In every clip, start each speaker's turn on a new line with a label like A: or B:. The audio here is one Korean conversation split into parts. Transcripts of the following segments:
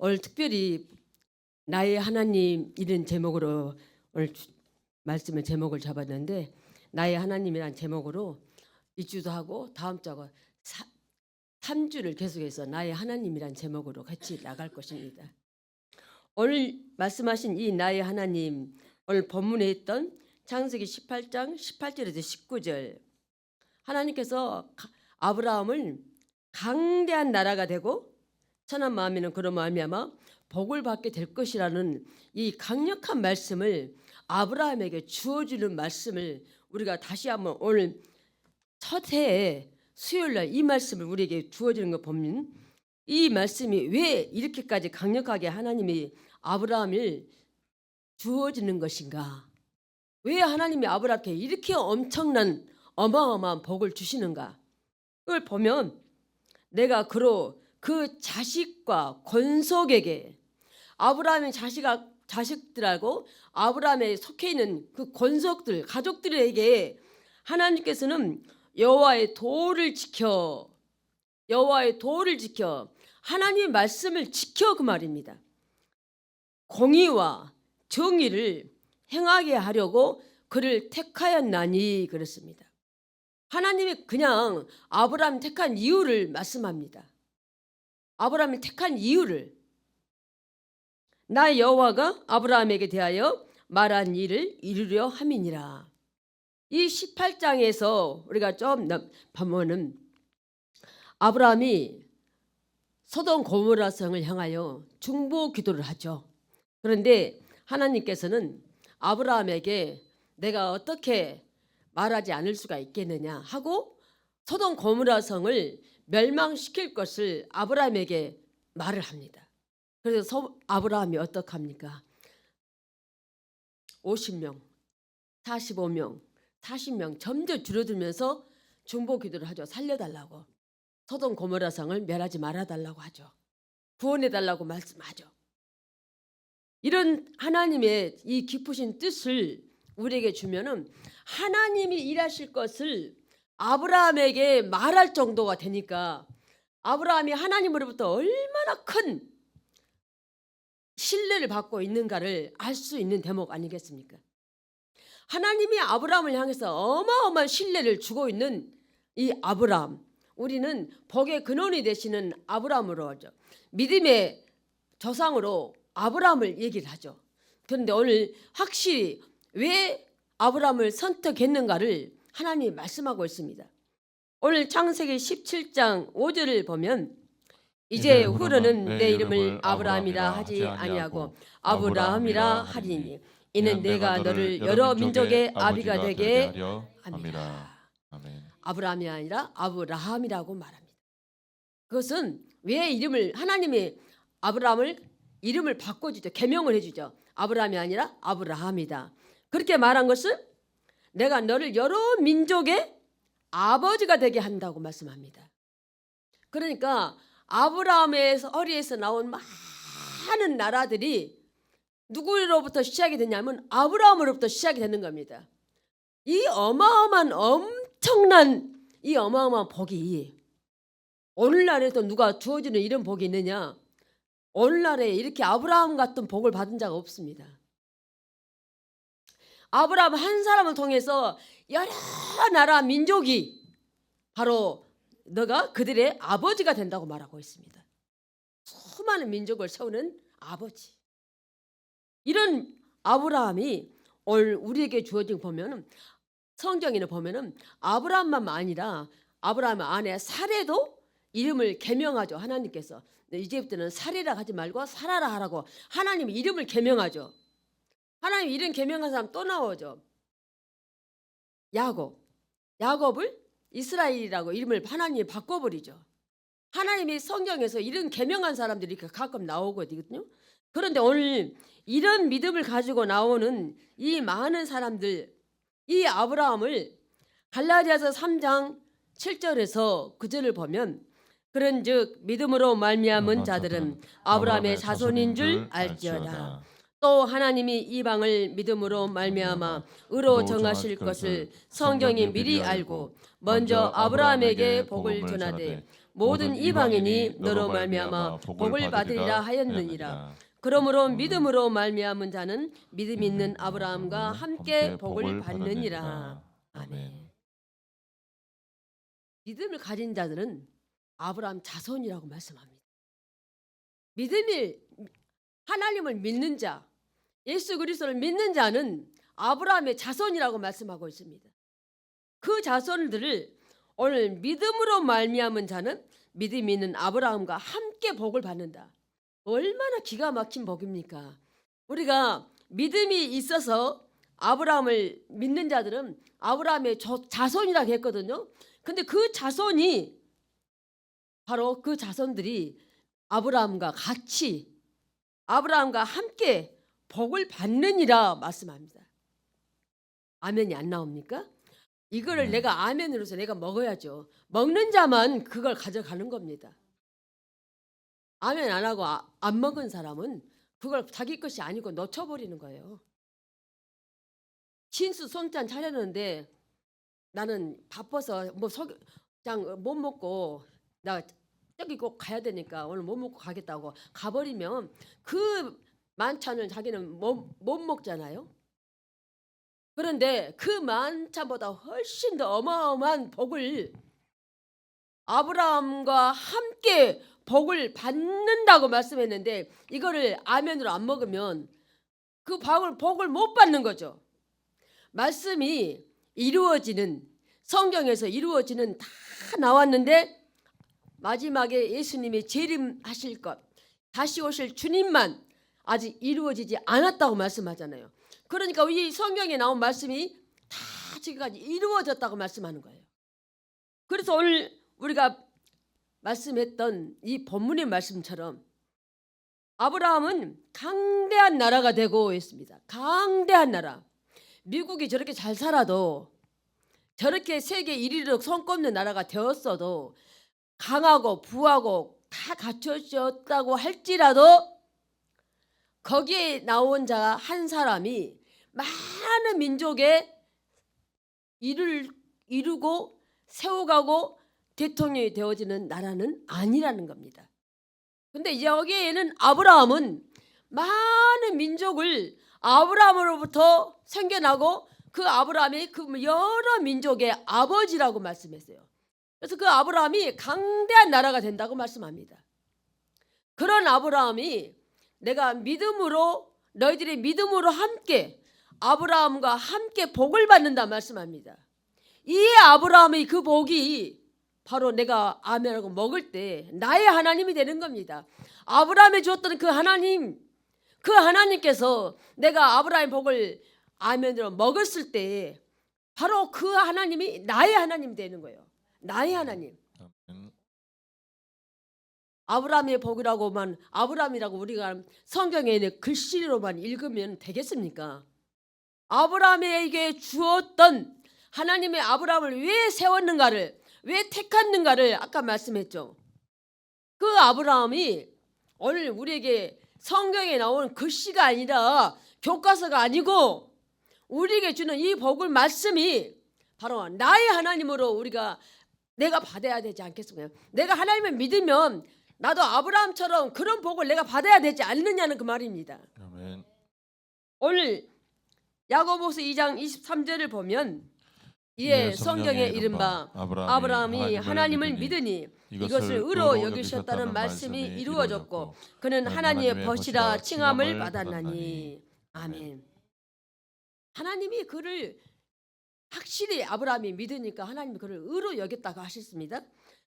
A: 오늘 특별히 나의 하나님 이런 제목으로 오늘 말씀의 제목을 잡았는데, 나의 하나님이란 제목으로 이주도 하고 다음 주하고 3주를 계속해서 나의 하나님이란 제목으로 같이 나갈 것입니다. 오늘 말씀하신 이 나의 하나님, 오늘 본문에 있던 창세기 18장 18절에서 19절, 하나님께서 아브라함을 강대한 나라가 되고 천한 마음에는 그런 말미암아 복을 받게 될 것이라는 이 강력한 말씀을, 아브라함에게 주어주는 말씀을 우리가 다시 한번 오늘 첫 해에 수요일날 이 말씀을 우리에게 주어지는 거 보면, 이 말씀이 왜 이렇게까지 강력하게 하나님이 아브라함을 주어지는 것인가, 왜 하나님이 아브라함께 이렇게 엄청난 어마어마한 복을 주시는가, 그걸 보면 내가 그 자식과 권속에게, 아브라함의 자식들하고 아브라함에 속해 있는 그 권속들, 가족들에게 하나님께서는 여호와의 도를 지켜 하나님의 말씀을 지켜, 그 말입니다. 공의와 정의를 행하게 하려고 그를 택하였나니 그랬습니다. 하나님이 그냥 아브라함 택한 이유를 말씀합니다. 아브라함을 택한 이유를, 나 여호와가 아브라함에게 대하여 말한 일을 이루려 함이니라. 이 18장에서 우리가 좀 보면은 아브라함이 소돔 고모라 성을 향하여 중보 기도를 하죠. 그런데 하나님께서는 아브라함에게 내가 어떻게 말하지 않을 수가 있겠느냐 하고 소돔 고모라 성을 멸망시킬 것을 아브라함에게 말을 합니다. 그래서 아브라함이 어떻게 합니까? 50명, 45명, 40명 점점 줄어들면서 중보 기도를 하죠. 살려달라고, 소돔 고모라 성을 멸하지 말아달라고 하죠. 구원해달라고 말씀하죠. 이런 하나님의 이 깊으신 뜻을 우리에게 주면은 하나님이 일하실 것을 아브라함에게 말할 정도가 되니까, 아브라함이 하나님으로부터 얼마나 큰 신뢰를 받고 있는가를 알 수 있는 대목 아니겠습니까? 하나님이 아브라함을 향해서 어마어마한 신뢰를 주고 있는 이 아브라함, 우리는 복의 근원이 되시는 아브라함으로 하죠. 믿음의 조상으로 아브라함을 얘기를 하죠. 그런데 오늘 확실히 왜 아브라함을 선택했는가를 하나님이 말씀하고 있습니다. 오늘 창세기 17장 5절을 보면, 이제 후로는 내 이름을 아브라함이라 하지 아니하고 아브라함이라 하리니 이는 내가 너를 여러 민족의 아비가 되게 함이라. 아브라함이 아니라 아브라함이라고 말합니다. 그것은 왜 하나님이 아브라함을 이름을 바꿔주죠. 개명을 해주죠. 아브라함이 아니라 아브라함이다. 그렇게 말한 것은 내가 너를 여러 민족의 아버지가 되게 한다고 말씀합니다. 그러니까 아브라함의 허리에서 나온 많은 나라들이 누구로부터 시작이 됐냐면 아브라함으로부터 시작이 되는 겁니다. 이 어마어마한 복이 오늘날에도 누가 주어지는 이런 복이 있느냐? 오늘날에 이렇게 아브라함 같은 복을 받은 자가 없습니다. 아브라함 한 사람을 통해서 여러 나라 민족이 바로 너가 그들의 아버지가 된다고 말하고 있습니다. 수많은 민족을 세우는 아버지. 이런 아브라함이 오늘 우리에게 주어진 보면은, 성경에는 보면은 아브라함만 아니라 아브라함 아내 사레도 이름을 개명하죠. 하나님께서 이제부터는 사레라 하지 말고 사라라 하라고 하나님이 이름을 개명하죠. 하나님 이름 개명한 사람 또 나오죠. 야곱을 이스라엘이라고 이름을 하나님이 바꿔버리죠. 하나님이 성경에서 이런 개명한 사람들이 가끔 나오거든요. 그런데 오늘 이런 믿음을 가지고 나오는 이 많은 사람들, 이 아브라함을 갈라디아서 3장 7절에서 9절을 보면, 그런즉 믿음으로 말미암은 자들은 아브라함의 자손인 줄 알지어다. 또 하나님이 이방을 믿음으로 말미암아 의로 정하실 것을 성경이 미리 알고 먼저 아브라함에게 복을 전하되 모든 이방인이 너로 말미암아 복을 받으리라 하였느니라. 그러므로 믿음으로 말미암은 자는 믿음 있는 아브라함과 함께 복을 받느니라. 아멘. 믿음을 가진 자들은 아브라함 자손이라고 말씀합니다. 믿음이 하나님을 믿는 자, 예수 그리스도를 믿는 자는 아브라함의 자손이라고 말씀하고 있습니다. 그 자손들을 오늘 믿음으로 말미암은 자는 믿음이 있는 아브라함과 함께 복을 받는다. 얼마나 기가 막힌 복입니까? 우리가 믿음이 있어서 아브라함을 믿는 자들은 아브라함의 자손이라고 했거든요. 근데 그 자손이 바로 그 자손들이 아브라함과 같이 아브라함과 함께 복을 받느니라 말씀합니다. 아멘이 안 나옵니까? 이거를 내가 아멘으로서 내가 먹어야죠. 먹는 자만 그걸 가져가는 겁니다. 아멘 안 하고 안 먹은 사람은 그걸 자기 것이 아니고 놓쳐버리는 거예요. 진수 송잔 차렸는데 나는 바빠서 그냥 못 먹고 나 저기 꼭 가야 되니까 오늘 못 먹고 가겠다고 가버리면 그 만찬을 자기는 못 먹잖아요. 그런데 그 만찬보다 훨씬 더 어마어마한 복을 아브라함과 함께 복을 받는다고 말씀했는데 이거를 아멘으로 안 먹으면 그 복을 못 받는 거죠. 말씀이 이루어지는 성경에서 이루어지는 다 나왔는데 마지막에 예수님이 재림하실 것 다시 오실 주님만 아직 이루어지지 않았다고 말씀하잖아요. 그러니까 이 성경에 나온 말씀이 다 지금까지 이루어졌다고 말씀하는 거예요. 그래서 오늘 우리가 말씀했던 이 본문의 말씀처럼 아브라함은 강대한 나라가 되고 있습니다. 강대한 나라. 미국이 저렇게 잘 살아도 저렇게 세계 1위로 손꼽는 나라가 되었어도 강하고 부하고 다 갖춰졌다고 할지라도 거기에 나온 자 한 사람이 많은 민족의 일을 이루고 세워가고 대통령이 되어지는 나라는 아니라는 겁니다. 근데 여기에는 아브라함은 많은 민족을 아브라함으로부터 생겨나고 그 아브라함이 그 여러 민족의 아버지라고 말씀했어요. 그래서 그 아브라함이 강대한 나라가 된다고 말씀합니다. 그런 아브라함이 내가 믿음으로 너희들이 믿음으로 함께 아브라함과 함께 복을 받는다 말씀합니다. 이 아브라함의 그 복이 바로 내가 아멘하고 먹을 때 나의 하나님이 되는 겁니다. 아브라함이 주었던 그 하나님, 그 하나님께서 내가 아브라함의 복을 아멘으로 먹었을 때 바로 그 하나님이 나의 하나님이 되는 거예요. 나의 하나님. 아브라함의 복이라고만 아브라함이라고 우리가 성경에 있는 글씨로만 읽으면 되겠습니까? 아브라함에게 주었던 하나님의 아브라함을 왜 세웠는가를 왜 택했는가를 아까 말씀했죠. 그 아브라함이 오늘 우리에게 성경에 나오는 글씨가 아니라 교과서가 아니고 우리에게 주는 이 복을 말씀이 바로 나의 하나님으로 내가 받아야 되지 않겠습니까? 내가 하나님을 믿으면 나도 아브라함처럼 그런 복을 내가 받아야 되지 않느냐는 그 말입니다.
B: 아멘.
A: 오늘 야고보서 2장 23절을 보면 이에 성경에 이른바 아브라함이 하나님을 믿으니 이것을 의로 여기셨다는 말씀이 이루어졌고 그는 하나님의 벗이라 칭함을 받았나니. 아멘. 하나님이 그를 확실히 아브라함이 믿으니까 하나님이 그를 의로 여겼다고 하셨습니다.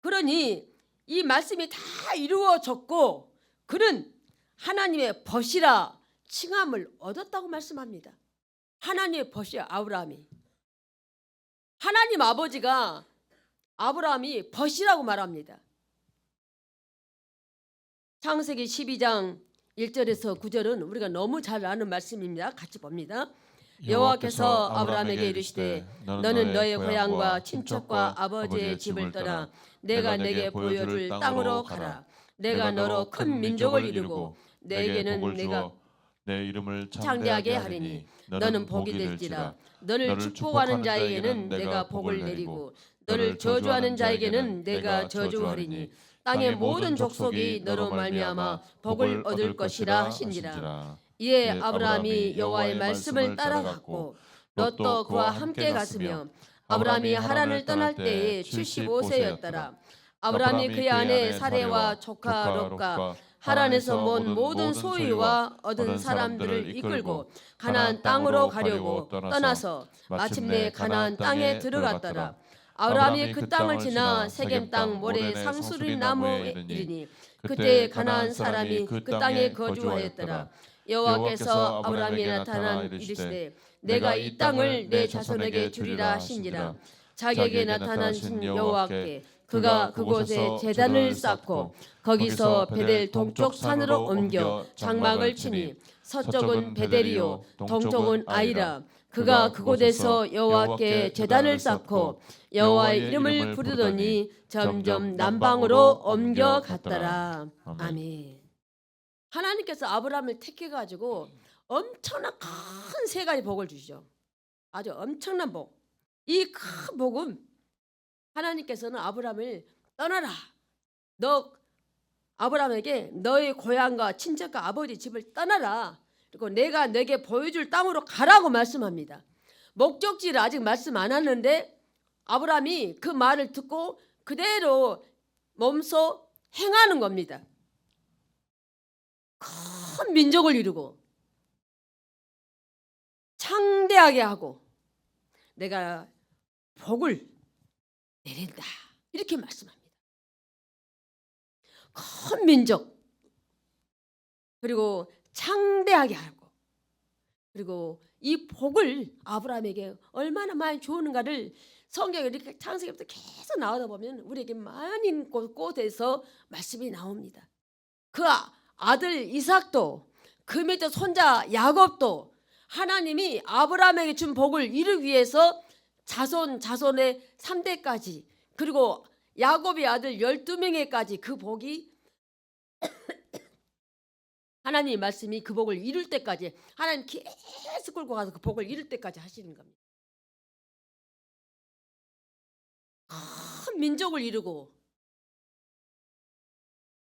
A: 그러니 이 말씀이 다 이루어졌고 그는 하나님의 벗이라 칭함을 얻었다고 말씀합니다. 하나님의 벗이야 아브라함이. 하나님 아버지가 아브라함이 벗이라고 말합니다. 창세기 12장 1절에서 9절은 우리가 너무 잘 아는 말씀입니다. 같이 봅니다. 여호와께서 아브라함에게 이르시되 너는 너의 고향과 친척과 아버지의 집을 떠나 내가 내게 보여줄 땅으로 가라. 내가 너로 큰 민족을 이루고 내게는
B: 내 이름을
A: 창대하게
B: 창대하게
A: 하리니
B: 하리니
A: 너는 복이 될지라. 너를 축복하는 자에게는 내가 복을 내리고 너를 저주하는 자에게는 내가 저주하리니 땅의 모든 족속이 너로 말미암아 복을 얻을 것이라 하신지라. 이에 아브라함이 여호와의 말씀을 따라갔고 롯도 그와 함께 갔으며 아브라함이 하란을 떠날 때에 75세였더라. 아브라함이 그의 아내 사레와 조카 롯과 하란에서 온 모든 소유와 얻은 사람들을 이끌고 가나안 땅으로 가려고 떠나서 마침내 가나안 땅에 들어갔더라. 아브라함이 그 땅을 지나 세겜 땅 모래 상수리 나무에 이르니 그때 가나안 사람이 그 땅에 거주하였더라. 여호와께서 아브라함에게 나타나 이르시되 내가 이 땅을 내 자손에게 주리라 하신지라. 자기에게 나타나신 여호와께 그가 그곳에 제단을 쌓고 거기서 베델 동쪽 산으로 옮겨 장막을 치니 서쪽은 베델이요 동쪽은 아이라. 그가 그곳에서 여호와께 제단을 쌓고 여호와의 이름을 부르더니 점점 남방으로 옮겨갔더라. 아멘. 하나님께서 아브라함을 택해가지고 엄청난 큰 세 가지 복을 주시죠. 아주 엄청난 복. 이 큰 복은 하나님께서는 아브라함을 떠나라. 너 아브라함에게 너의 고향과 친척과 아버지 집을 떠나라. 그리고 내가 내게 보여줄 땅으로 가라고 말씀합니다. 목적지를 아직 말씀 안 하는데 아브라함이 그 말을 듣고 그대로 몸소 행하는 겁니다. 큰 민족을 이루고 창대하게 하고 내가 복을 내린다. 이렇게 말씀합니다. 큰 민족 그리고 창대하게 하고 그리고 이 복을 아브라함에게 얼마나 많이 주는가를 성경에 이렇게 창세기부터 계속 나오다 보면 우리에게 많은 곳에서 말씀이 나옵니다. 그 아들 이삭도 그 밑에 손자 야곱도 하나님이 아브라함에게 준 복을 이루기 위해서 자손의 3대까지 그리고 야곱의 아들 12명에까지 그 복이 하나님 말씀이 그 복을 이룰 때까지 하나님 계속 끌고 가서 그 복을 이룰 때까지 하시는 겁니다. 큰 민족을 이루고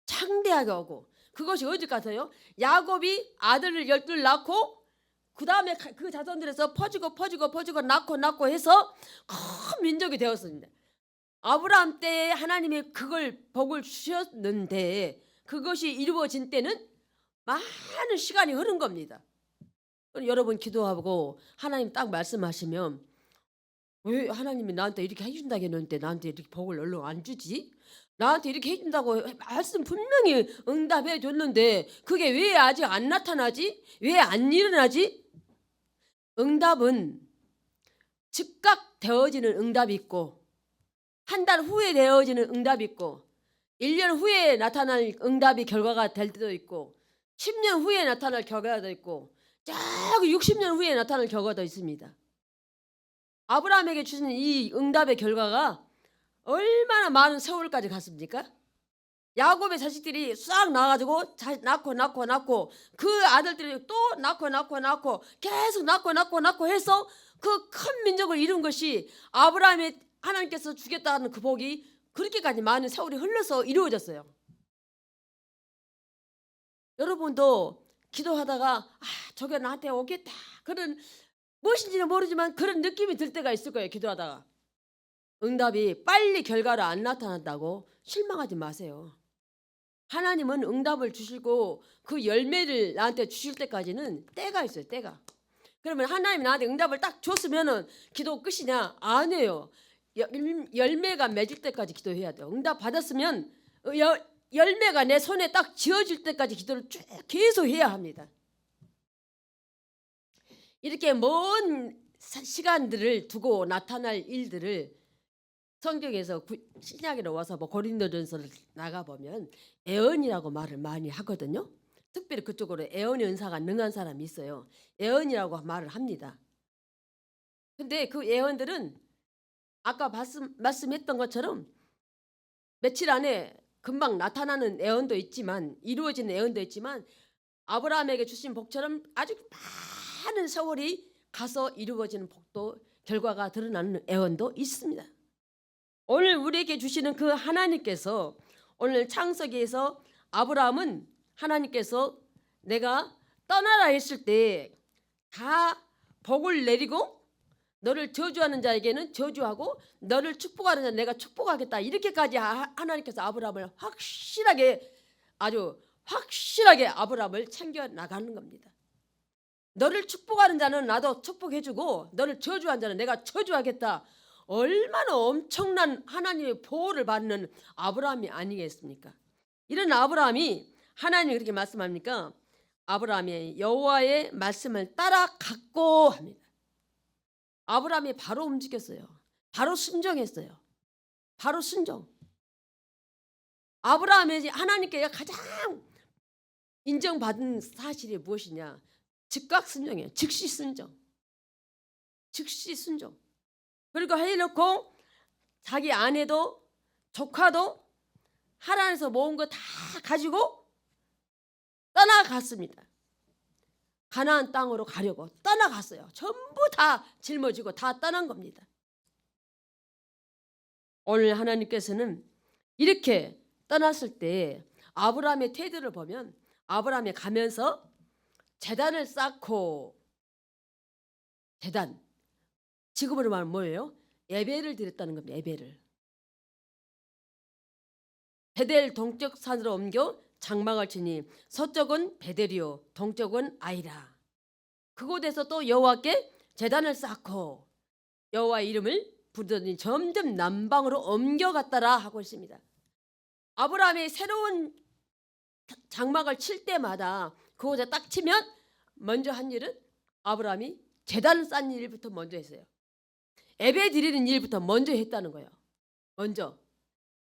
A: 창대하게 하고 그것이 어디 가서요? 야곱이 아들을 12를 낳고 그 다음에 그 자손들에서 퍼지고 낳고 해서 큰 민족이 되었습니다. 아브라함 때에 하나님이 그걸 복을 주셨는데 그것이 이루어진 때는 많은 시간이 흐른 겁니다. 여러분 기도하고 하나님 딱 말씀하시면 왜 하나님이 나한테 이렇게 해준다고 했는데 나한테 이렇게 복을 얼른 안 주지? 나한테 이렇게 해준다고 말씀 분명히 응답해 줬는데 그게 왜 아직 안 나타나지? 왜 안 일어나지? 응답은 즉각 되어지는 응답이 있고 한 달 후에 되어지는 응답이 있고 1년 후에 나타날 응답이 결과가 될 때도 있고 10년 후에 나타날 결과도 있고 저기 60년 후에 나타날 결과도 있습니다. 아브라함에게 주신 이 응답의 결과가 얼마나 많은 세월까지 갔습니까? 야곱의 자식들이 싹 나가지고 낳고 그 아들들이 또 낳고 계속 낳고 해서 그 큰 민족을 이룬 것이 아브라함의 하나님께서 주겠다는 그 복이 그렇게까지 많은 세월이 흘러서 이루어졌어요. 여러분도 기도하다가 저게 나한테 오겠다 그런 무엇인지는 모르지만 그런 느낌이 들 때가 있을 거예요. 기도하다가 응답이 빨리 결과로 안 나타난다고 실망하지 마세요. 하나님은 응답을 주시고 그 열매를 나한테 주실 때까지는 때가 있어요. 때가. 그러면 하나님이 나한테 응답을 딱 줬으면은 기도 끝이냐? 아니에요. 열매가 맺을 때까지 기도해야 돼요. 응답 받았으면 열매가 내 손에 딱 쥐어질 때까지 기도를 쭉 계속 해야 합니다. 이렇게 먼 시간들을 두고 나타날 일들을 성경에서 신약으로 와서 고린도전서를 나가보면 애언이라고 말을 많이 하거든요. 특별히 그쪽으로 애언의 은사가 능한 사람이 있어요. 애언이라고 말을 합니다. 근데 그 애언들은 아까 말씀했던 것처럼 며칠 안에 금방 나타나는 애언도 있지만 이루어지는 애언도 있지만 아브라함에게 주신 복처럼 아주 많은 세월이 가서 이루어지는 복도 결과가 드러나는 애원도 있습니다. 오늘 우리에게 주시는 그 하나님께서 오늘 창세기에서 아브라함은 하나님께서 내가 떠나라 했을 때 다 복을 내리고 너를 저주하는 자에게는 저주하고 너를 축복하는 자 내가 축복하겠다 이렇게까지 하나님께서 아브라함을 아주 확실하게 아브라함을 챙겨 나가는 겁니다. 너를 축복하는 자는 나도 축복해주고 너를 저주하는 자는 내가 저주하겠다. 얼마나 엄청난 하나님의 보호를 받는 아브라함이 아니겠습니까? 이런 아브라함이 하나님이 그렇게 말씀합니까? 아브라함이 여호와의 말씀을 따라갔고 합니다. 아브라함이 바로 움직였어요. 바로 순종했어요. 바로 순종. 아브라함이 하나님께 가장 인정받은 사실이 무엇이냐? 즉각 순종이에요. 즉시 순종. 즉시 순종. 그리고 해놓고 자기 아내도 조카도 하란에서 모은 거 다 가지고 떠나갔습니다. 가나안 땅으로 가려고 떠나갔어요. 전부 다 짊어지고 다 떠난 겁니다. 오늘 하나님께서는 이렇게 떠났을 때 아브라함의 태도를 보면 아브라함이 가면서 제단을 쌓고 제단 지금으로 말하면 뭐예요? 예배를 드렸다는 겁니다. 예배를. 베델 동쪽 산으로 옮겨 장막을 치니 서쪽은 베델이요 동쪽은 아이라. 그곳에서 또 여호와께 제단을 쌓고 여호와 이름을 부르더니 점점 남방으로 옮겨갔더라 하고 있습니다. 아브라함이 새로운 장막을 칠 때마다 그곳에 딱 치면 먼저 한 일은 아브라함이 제단을 쌓는 일부터 먼저 했어요. 예배 드리는 일부터 먼저 했다는 거예요. 먼저.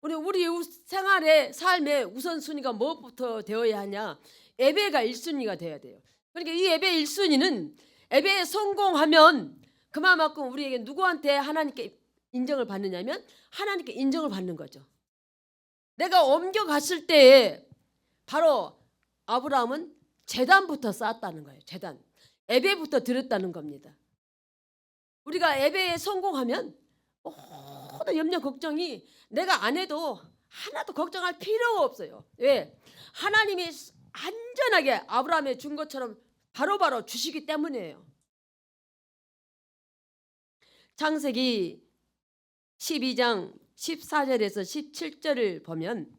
A: 우리 생활의 삶의 우선순위가 무엇부터 되어야 하냐? 예배가 1순위가 되어야 돼요. 그러니까 이 예배 1순위는 예배에 성공하면 그만큼 우리에게 누구한테 하나님께 인정을 받느냐면 하나님께 인정을 받는 거죠. 내가 옮겨갔을 때에 바로 아브라함은 제단부터 쌓았다는 거예요. 제단. 예배부터 드렸다는 겁니다. 우리가 예배에 성공하면 모든 염려 걱정이 내가 안 해도 하나도 걱정할 필요가 없어요. 왜? 하나님이 안전하게 아브라함에 준 것처럼 바로바로 주시기 때문이에요. 창세기 12장 14절에서 17절을 보면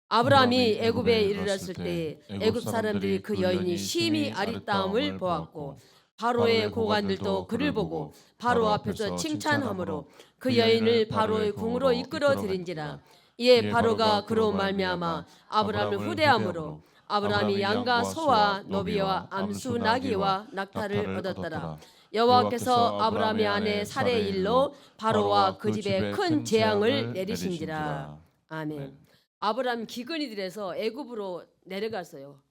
A: 아브라함이 애굽에 이르렀을 때 애굽 사람들이 그 여인이 심히 아리따움을 보았고 바로의 고관들도 그를 보고 바로 앞에서 칭찬하므로 그 여인을 바로의 궁으로 이끌어 들인지라. 이에 바로가 그로 말미암아 아브라함을 후대함으로 아브라함이 양과 소와 노비와 암수 나귀와 낙타를 얻었더라. 여호와께서 아브라함의 아내 사레의 일로 바로와 그 집에 큰 재앙을 내리신지라. 아멘. 아브라함 기근이 들어서 애굽으로 내려갔어요.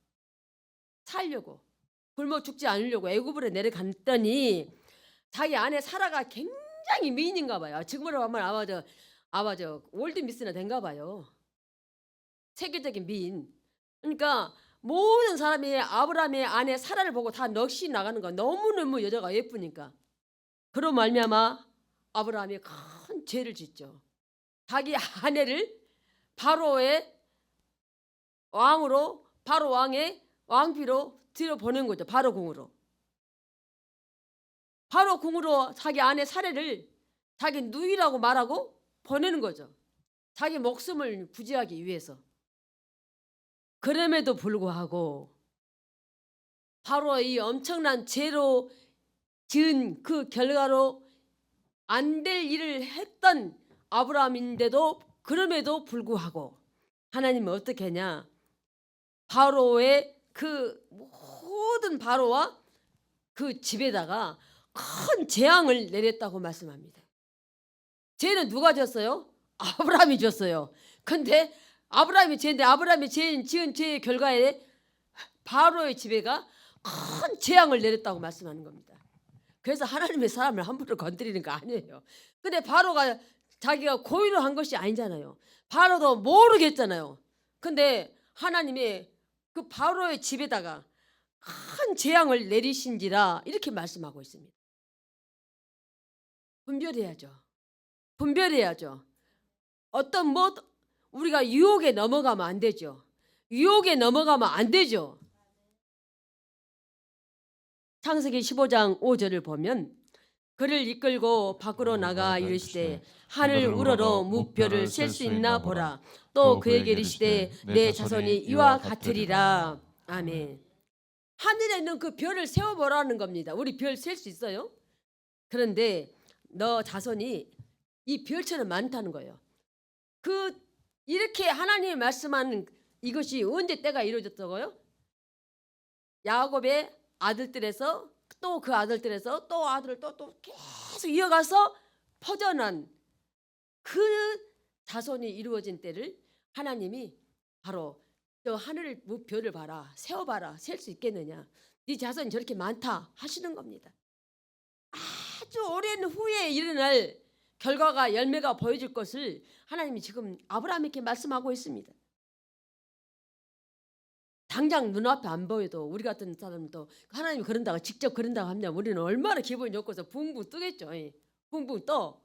A: 살려고. 굶어 죽지 않으려고 애굽으로 내려갔더니 자기 아내 사라가 굉장히 미인인가 봐요. 지금으로 하면 아마 저 월드미스나 된가 봐요. 세계적인 미인. 그러니까 모든 사람이 아브라함의 아내 사라를 보고 다 넋이 나가는 거야. 너무너무 여자가 예쁘니까. 그로 말미암아 아브라함이 큰 죄를 짓죠. 자기 아내를 바로의 왕으로 바로 왕의 왕비로 들여보낸 거죠. 바로 궁으로. 바로 궁으로 자기 아내 사례를 자기 누이라고 말하고 보내는 거죠. 자기 목숨을 부지하기 위해서. 그럼에도 불구하고 바로 이 엄청난 죄로 지은 그 결과로 안 될 일을 했던 아브라함인데도 그럼에도 불구하고 하나님은 어떻게 하냐? 바로의 그 모든 바로와 그 집에다가 큰 재앙을 내렸다고 말씀합니다. 죄는 누가 졌어요? 아브라함이 졌어요. 근데 아브라함이 지은 죄의 결과에 바로의 집에가 큰 재앙을 내렸다고 말씀하는 겁니다. 그래서 하나님의 사람을 함부로 건드리는 거 아니에요. 근데 바로가 자기가 고의로 한 것이 아니잖아요. 바로도 모르겠잖아요. 근데 하나님이 그 바로의 집에다가 큰 재앙을 내리신지라 이렇게 말씀하고 있습니다. 분별해야죠. 분별해야죠. 어떤 우리가 유혹에 넘어가면 안 되죠. 유혹에 넘어가면 안 되죠. 창세기 15장 5절을 보면 그를 이끌고 밖으로 나가 이르시되 하늘 우러러 무별을 셀 수 있나 보라. 또 그에게 이르시되 내 자손이 이와 같으리라. 아멘. 하늘에 있는 그 별을 세워보라는 겁니다. 우리 별 셀 수 있어요? 그런데 너 자손이 이 별처럼 많다는 거예요. 이렇게 하나님이 말씀하는 이것이 언제 때가 이루어졌다고요? 야곱의 아들들에서 또 그 아들들에서 또 아들을 또 계속 이어가서 퍼져난 그 자손이 이루어진 때를 하나님이 바로 저 하늘 별을 봐라, 세워봐라, 셀 수 있겠느냐, 네 자손이 저렇게 많다 하시는 겁니다. 아주 오랜 후에 일어날 결과가 열매가 보여질 것을 하나님이 지금 아브라함에게 말씀하고 있습니다. 당장 눈앞에 안 보여도 우리 같은 사람도 하나님이 그런다고 직접 그런다고 하면 우리는 얼마나 기분이 좋고서 붕붕 뜨겠죠. 붕붕 떠.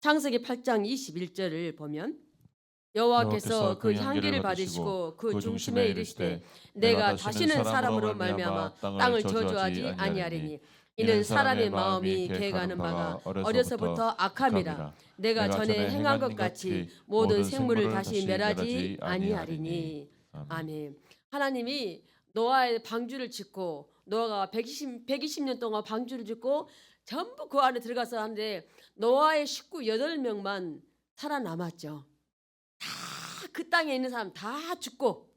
A: 창세기 8장 21절을 보면 여호와께서 그 향기를 받으시고 그 중심에 이르시되 내가 다시는 사람으로 말미암아 땅을 저주하지 아니하리니 이는 사람의 마음이 계획하는 바가 어려서부터 악함이라. 내가 전에 행한 것 같이 모든 생물을 다시 멸하지 아니하리니. 아멘. 하나님이 노아의 방주를 짓고 노아가 120년 동안 방주를 짓고 전부 그 안에 들어가서 하는데 노아의 식구 8명만 살아남았죠. 다 그 땅에 있는 사람 다 죽고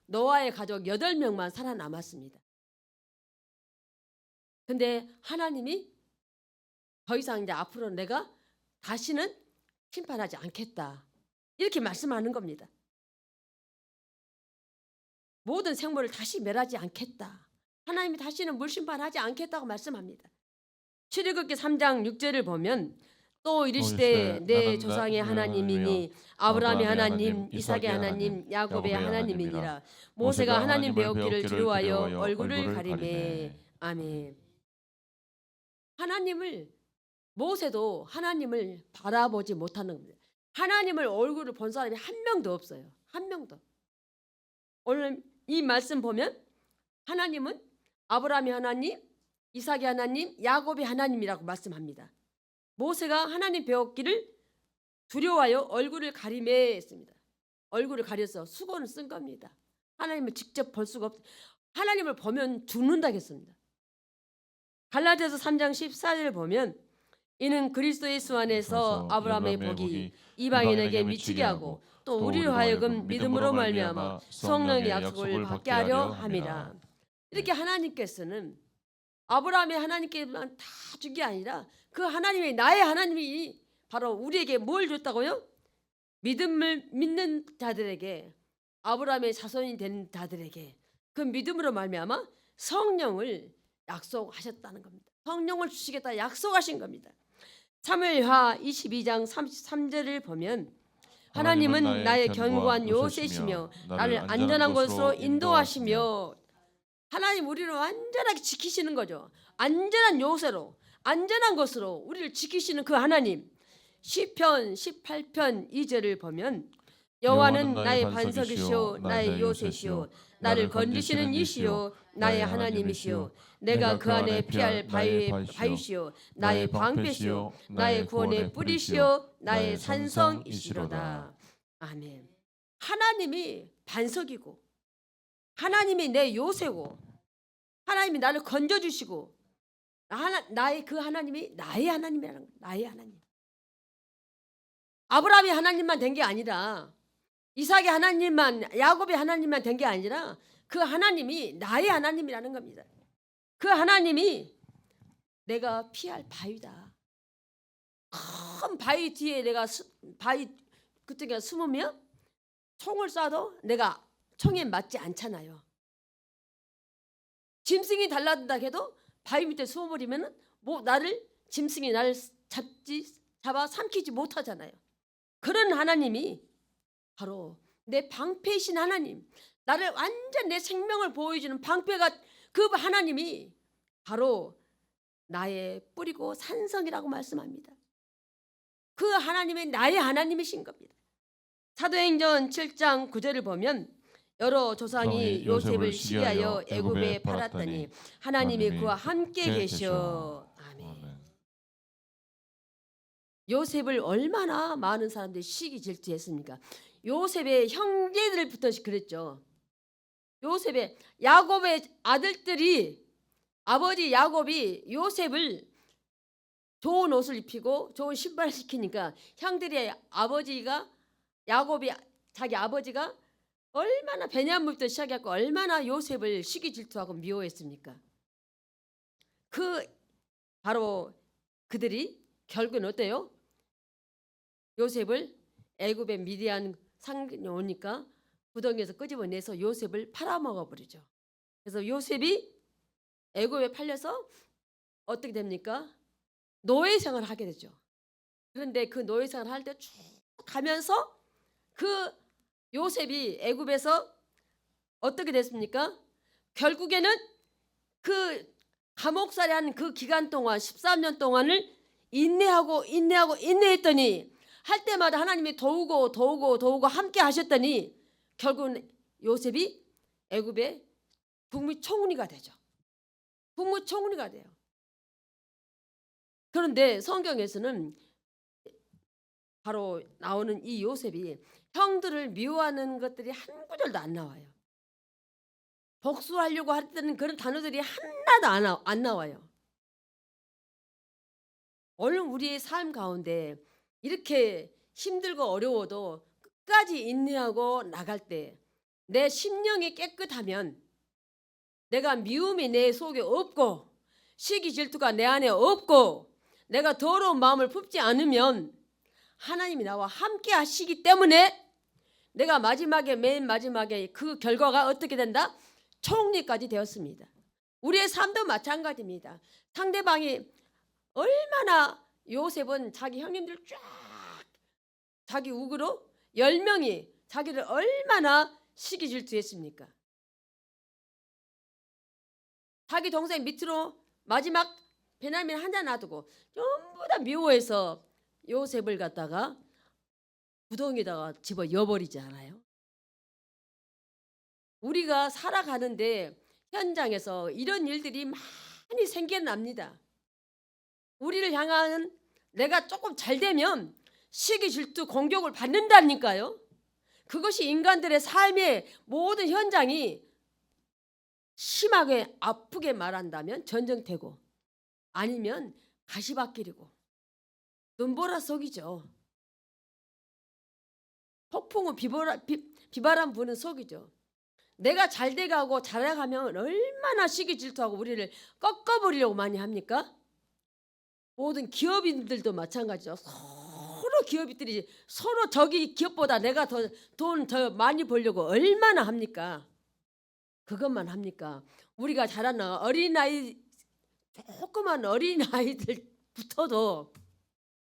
A: 노아의 가족 8명만 살아남았습니다. 근데 하나님이 더 이상 이제 앞으로 내가 다시는 심판하지 않겠다 이렇게 말씀하는 겁니다. 모든 생물을 다시 멸하지 않겠다. 하나님이 다시는 물심판하지 않겠다고 말씀합니다. 출애굽기 3장 6절을 보면 또 이르시되 내 조상의 하나님이니 아브라함의 하나님, 이삭의 하나님, 야곱의 하나님이니라. 모세가 하나님 배웠기를 두려워하여 얼굴을 가리매. 아멘. 모세도 하나님을 바라보지 못하는 겁니다. 하나님을 얼굴을 본 사람이 한 명도 없어요. 한 명도. 오늘 이 말씀 보면 하나님은 아브라함의 하나님, 이삭의 하나님, 야곱의 하나님이라고 말씀합니다. 모세가 하나님 배웠기를 두려워하여 얼굴을 가리매 했습니다. 얼굴을 가려서 수건을 쓴 겁니다. 하나님을 직접 볼 수가 하나님을 보면 죽는다겠습니다. 갈라디아서 3장 14절을 보면 이는 그리스도 예수 안에서 아브라함의 복이 이방인에게 미치게 하고 또 우리로 하여금 믿음으로 말미암아 성령의 약속을 받게 하려 함이라. 이렇게 하나님께서는 아브라함의 하나님께만 다 준 게 아니라 그 하나님이 나의 하나님이 바로 우리에게 뭘 줬다고요? 믿음을 믿는 자들에게 아브라함의 자손이 된 자들에게 그 믿음으로 말미암아 성령을 약속하셨다는 겁니다. 성령을 주시겠다 약속하신 겁니다. 사무엘하 22장 33절을 보면 하나님은 나의 견고한 요새시며 나를 안전한 곳으로 인도하시며 하나님 우리를 완전하게 지키시는 거죠. 안전한 요새로 안전한 것으로 우리를 지키시는 그 하나님. 시편 18편 2절을 보면 여호와는 나의 반석이시오 나의 요새시오 나를 건지시는 이시오 나의 하나님이시오 내가 그 안에 피할 바위시오 나의 방패시오 나의 구원의 뿌리시오 나의 산성이시로다. 아멘. 하나님이 반석이고 하나님이 내 요새고 하나님이 나를 건져주시고 나의 그 하나님이 나의 하나님이라는 거예요. 나의 하나님. 아브라함이 하나님만 된 게 아니라 이삭의 하나님만 야곱의 하나님만 된 게 아니라 그 하나님이 나의 하나님이라는 겁니다. 그 하나님이 내가 피할 바위다. 큰 바위 뒤에 내가 바위 그쪽에 숨으면 총을 쏴도 내가 총에 맞지 않잖아요. 짐승이 달라든다 해도 바위 밑에 숨어버리면 짐승이 나를 잡아 삼키지 못하잖아요. 그런 하나님이 바로 내 방패이신 하나님, 나를 완전 내 생명을 보여주는 방패가 그 하나님이 바로 나의 뿌리고 산성이라고 말씀합니다. 그 하나님이 나의 하나님이신 겁니다. 사도행전 7장 9절을 보면 여러 조상이 요셉을 시기하여 애굽에 팔았더니 하나님이 그와 함께 계셔. 아멘. 요셉을 얼마나 많은 사람들이 시기 질투했습니까? 요셉의 형제들부터 그랬죠. 요셉의 야곱의 아들들이 아버지 야곱이 요셉을 좋은 옷을 입히고 좋은 신발을 시키니까 형들이 아버지가 야곱이 자기 아버지가 얼마나 베냐민부터 시작해서 얼마나 요셉을 시기 질투하고 미워했습니까? 그 바로 그들이 결국은 어때요? 요셉을 애굽의 미디안 상인이 오니까 구덩이에서 끄집어내서 요셉을 팔아먹어 버리죠. 그래서 요셉이 애굽에 팔려서 어떻게 됩니까? 노예 생활을 하게 되죠. 그런데 그 노예 생활을 할 때 쭉 가면서 그 요셉이 애굽에서 어떻게 됐습니까? 결국에는 그 감옥살이 한 그 기간 동안 13년 동안을 인내했더니 할 때마다 하나님이 도우고 함께 하셨더니 결국은 요셉이 애굽의 국무총리가 되죠. 국무총리가 돼요. 그런데 성경에서는 바로 나오는 이 요셉이 형들을 미워하는 것들이 한 구절도 안 나와요. 복수하려고 했던 그런 단어들이 하나도 안 나와요. 오늘 우리의 삶 가운데 이렇게 힘들고 어려워도 끝까지 인내하고 나갈 때 내 심령이 깨끗하면 내가 미움이 내 속에 없고 시기 질투가 내 안에 없고 내가 더러운 마음을 품지 않으면 하나님이 나와 함께 하시기 때문에 내가 맨 마지막에 그 결과가 어떻게 된다? 총리까지 되었습니다. 우리의 삶도 마찬가지입니다. 상대방이 얼마나 요셉은 자기 형님들 쫙 자기 우그로 10명이 자기를 얼마나 시기 질투했습니까? 자기 동생 밑으로 마지막 베냐민 하나 놔두고 전부 다 미워해서 요셉을 갖다가 구덩이에다가 집어 넣어버리지 않아요? 우리가 살아가는데 현장에서 이런 일들이 많이 생겨납니다. 우리를 향한 내가 조금 잘 되면 시기 질투 공격을 받는다니까요. 그것이 인간들의 삶의 모든 현장이 심하게 아프게 말한다면 전쟁태고 아니면 가시밭길이고 눈보라 속이죠. 폭풍우 비바람 부는 속이죠. 내가 잘 돼가고 잘해가면 얼마나 시기 질투하고 우리를 꺾어버리려고 많이 합니까? 모든 기업인들도 마찬가지죠. 서로 기업인들이 서로 저기 기업보다 내가 돈 더 많이 벌려고 얼마나 합니까? 그것만 합니까? 우리가 자라는 조그만 어린아이들부터도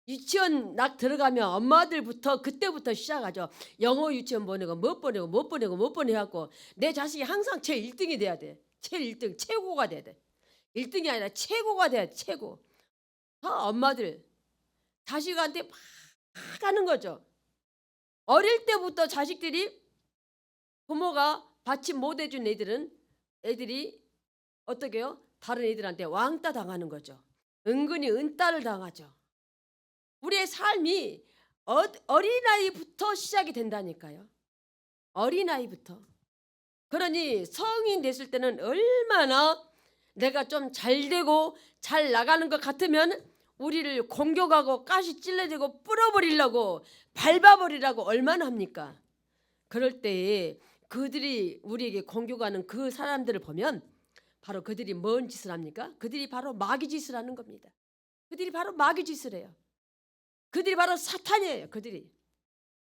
A: 유치원 막 들어가면 엄마들부터 그때부터 시작하죠. 영어 유치원 보내고 못 보내고 해갖고 내 자식이 항상 제일 1등이 돼야 돼. 제일 1등 최고가 돼야 돼. 1등이 아니라 최고가 돼야 돼. 최고. 엄마들 자식한테 막 하는 거죠. 어릴 때부터 자식들이 부모가 받침 못 해준 애들이 어떻게 해요? 다른 애들한테 왕따 당하는 거죠. 은근히 은따를 당하죠. 우리의 삶이 어린아이부터 시작이 된다니까요. 어린아이부터. 그러니 성인 됐을 때는 얼마나 내가 좀 잘 되고 잘 나가는 것 같으면 우리를 공격하고 가시 찔러대고 뿌려버리려고 밟아버리려고 얼마나 합니까? 그럴 때에 그들이 우리에게 공격하는 그 사람들을 보면 바로 그들이 뭔 짓을 합니까? 그들이 바로 마귀 짓을 하는 겁니다. 그들이 바로 마귀 짓을 해요. 그들이 바로 사탄이에요.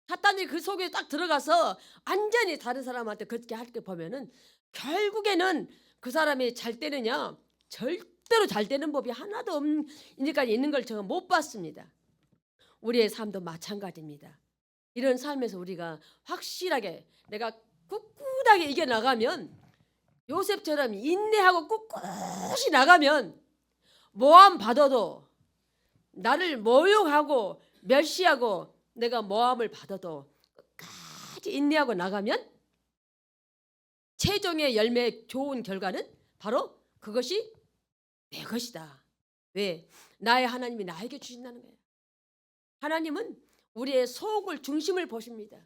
A: 사탄이 그 속에 딱 들어가서 완전히 다른 사람한테 그렇게 할 때 보면은 결국에는 그 사람이 잘 되느냐? 절대로 잘 되는 법이 하나도 없으니까 있는 걸 제가 못 봤습니다. 우리의 삶도 마찬가지입니다. 이런 삶에서 우리가 확실하게 내가 꿋꿋하게 이겨 나가면, 요셉처럼 인내하고 꿋꿋이 나가면 모함 받아도, 나를 모욕하고 멸시하고 내가 모함을 받아도 끝까지 인내하고 나가면 최종의 열매, 좋은 결과는 바로 그것이 내 것이다. 왜? 나의 하나님이 나에게 주신다는 거예요. 하나님은 우리의 속을, 중심을 보십니다.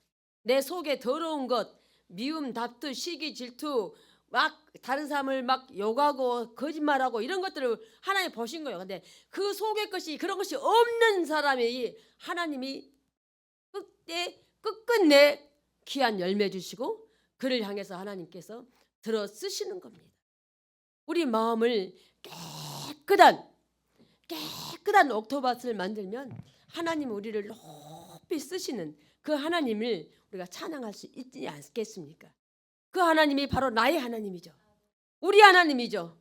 A: 내 속에 더러운 것, 미움, 다투, 시기, 질투, 막 다른 사람을 막 욕하고 거짓말하고 이런 것들을 하나님 보신 거예요. 근데 그 속의 것이, 그런 것이 없는 사람이 하나님이 끝끝내 귀한 열매 주시고 그를 향해서 하나님께서 들어 쓰시는 겁니다. 우리 마음을 깨끗한 옥토밭을 만들면 하나님 우리를 높이 쓰시는 그 하나님을 우리가 찬양할 수 있지 않겠습니까? 그 하나님이 바로 나의 하나님이죠. 우리 하나님이죠.